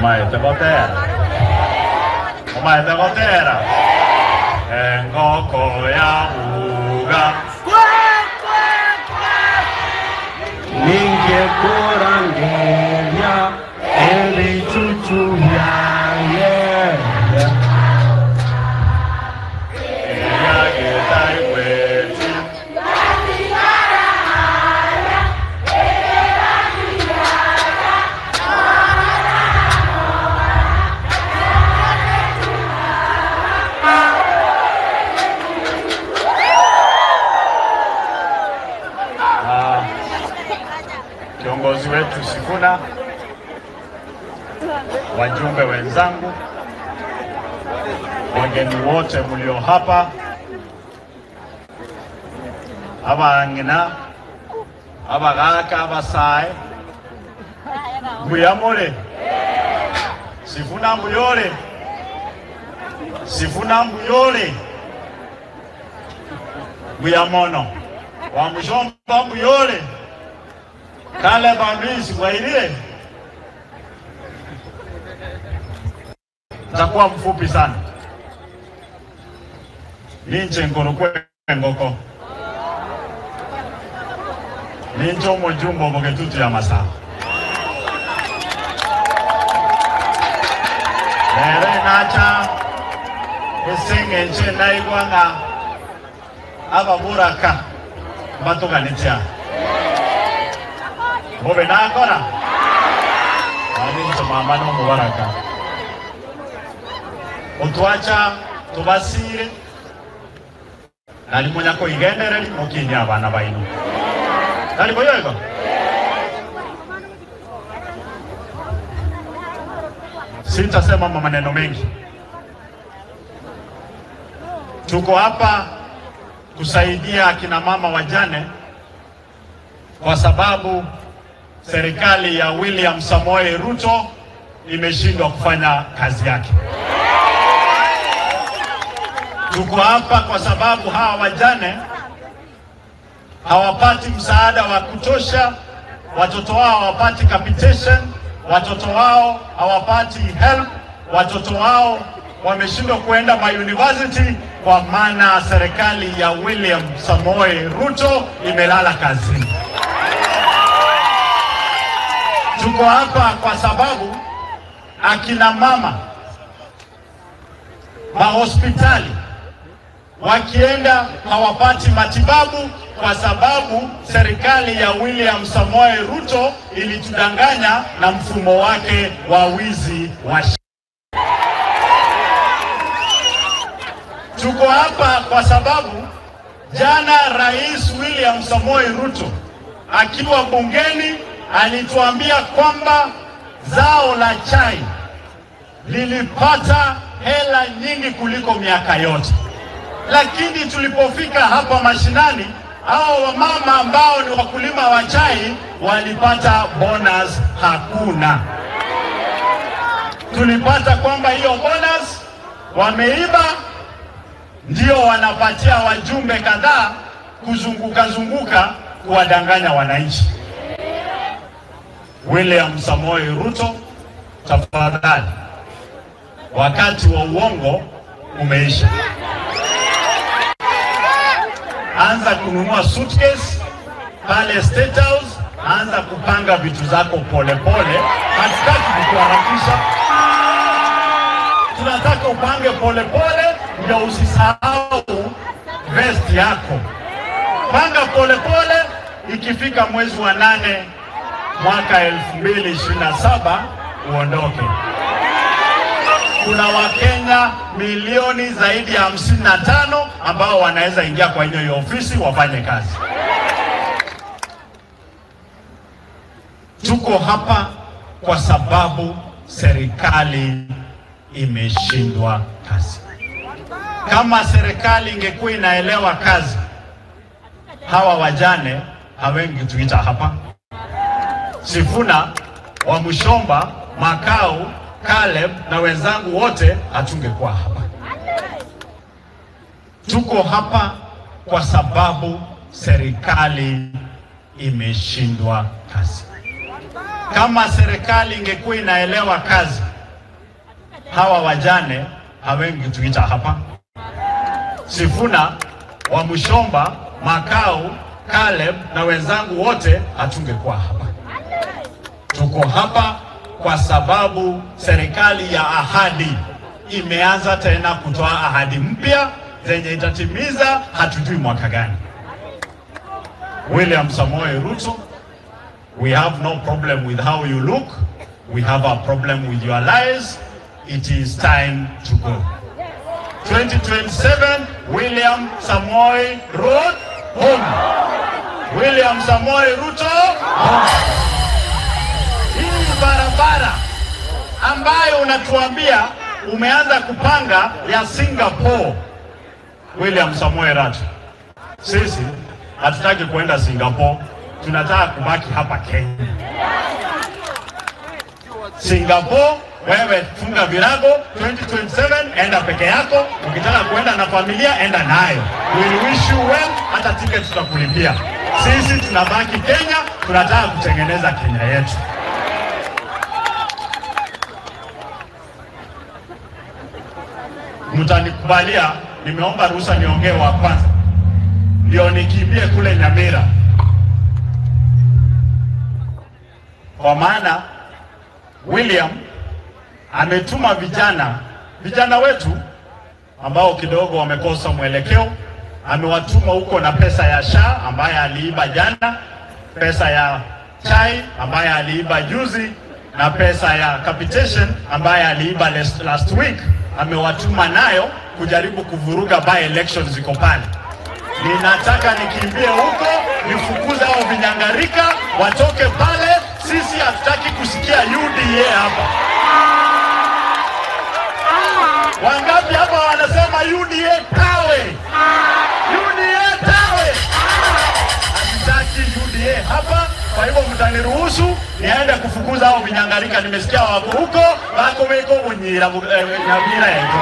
Omae te gotera. Engoko ya uga. Ninge kurangenya eli chuchu ya ye. Ya getai wetu. Kiongozi wetu Sifuna, wajumbe wenzangu, wageni wote mlio hapa, abangina, abagaka, abasae, mbuyamole, Sifuna mbuyole, Sifuna mbuyole, mbuyamono, wamushomba mbuyole, kale bamisi wailie. Takuwa mfupi sana. Ninche ngorokwe ngoko. Nincho mojumbo mogetutu ya masaa. Nere nacha esenge nche naigwanga ababuraka batoka nitia. Bobe na akora. Nincho mama no mubaraka. Otuacha tubasire nalimunya ko igendereri mukini abana baino kali boyogo sitasema maneno mengi. Tuko hapa kusaidia akina mama wajane kwa sababu serikali ya William Samoei Ruto imeshindwa kufanya kazi yake. Tuko hapa kwa sababu hawa wajane hawapati msaada wa kutosha, watoto wao hawapati capitation, watoto wao hawapati help, watoto wao wameshindwa kuenda university kwa maana serikali ya William Samoei Ruto imelala kazini. Tuko hapa kwa sababu akina mama mahospitali wakienda hawapati matibabu kwa sababu serikali ya William Samoei Ruto ilitudanganya na mfumo wake wa wizi wa. Tuko hapa kwa sababu jana Rais William Samoei Ruto akiwa bungeni alituambia kwamba zao la chai lilipata hela nyingi kuliko miaka yote. Lakini tulipofika hapa mashinani, hao wamama ambao ni wakulima wa chai walipata bonus hakuna. Tulipata kwamba hiyo bonus wameiba, ndio wanapatia wajumbe kadhaa kuzunguka kuwadanganya wananchi. William Samoei Ruto, tafadhali, wakati wa uongo umeisha. Anza kununua suitcase pale State House, anza kupanga vitu zako pole pole. Hatutaki kukuharakisha. Tunataka upange pole pole ndio usisahau vest yako. Panga pole pole, ikifika mwezi wa 8 mwaka 2027 uondoke. Kuna Wakenya milioni zaidi ya 55 ambao wanaweza ingia kwa hiyo ofisi wafanye kazi. Tuko hapa kwa sababu serikali imeshindwa kazi. Kama serikali ingekuwa inaelewa kazi, hawa wajane hawengetuita hapa. Sifuna, Wamushomba, Makau, Caleb na wenzangu wote hatungekuwa hapa. Tuko hapa kwa sababu serikali imeshindwa kazi. Kama serikali ingekuwa inaelewa kazi, hawa wajane hawengi tuita hapa. Sifuna, wa Mushomba, Makau, Caleb na wenzangu wote hatungekuwa hapa. Tuko hapa kwa sababu serikali ya ahadi imeanza tena kutoa ahadi mpya zenye itatimiza hatujui mwaka gani. William Samoei Ruto, we have no problem with how you look. We have a problem with your lies. It is time to go. 2027, William Samoei Ruto home. William Samoei Ruto home. Hii barabara ambayo unatuambia umeanza kupanga ya Singapore, William Samoei Ruto, sisi hatutaki kuenda Singapore, tunataka kubaki hapa Kenya. Singapore, wewe funga virago, 2027 enda peke yako, ukitaka kuenda na familia enda nayo. We wish you well, hata ticket tutakulipia. Sisi tunabaki Kenya, tunataka kutengeneza Kenya yetu. Mtanikubalia, nimeomba ruhusa niongee wa kwanza, ndio nikimbie kule Nyamira. Kwa maana William ametuma vijana wetu ambao kidogo wamekosa mwelekeo, amewatuma huko na pesa ya SHA ambaye aliiba jana, pesa ya chai ambaye aliiba juzi, na pesa ya capitation ambaye aliiba last week. Amewatuma nayo kujaribu kuvuruga by elections ziko pale. Ninataka nikimbie huko, nifukuza hao vinyangarika, watoke pale. Sisi hatutaki kusikia UDA hapa. Wangapi hapa wanasema UDA tawe? UDA tawe. Hatutaki UDA hapa. Kwa hivyo mtaniruhusu niende kufukuza hao vinyangarika. Nimesikia wako huko, wako weko unyira Nyamira yetu.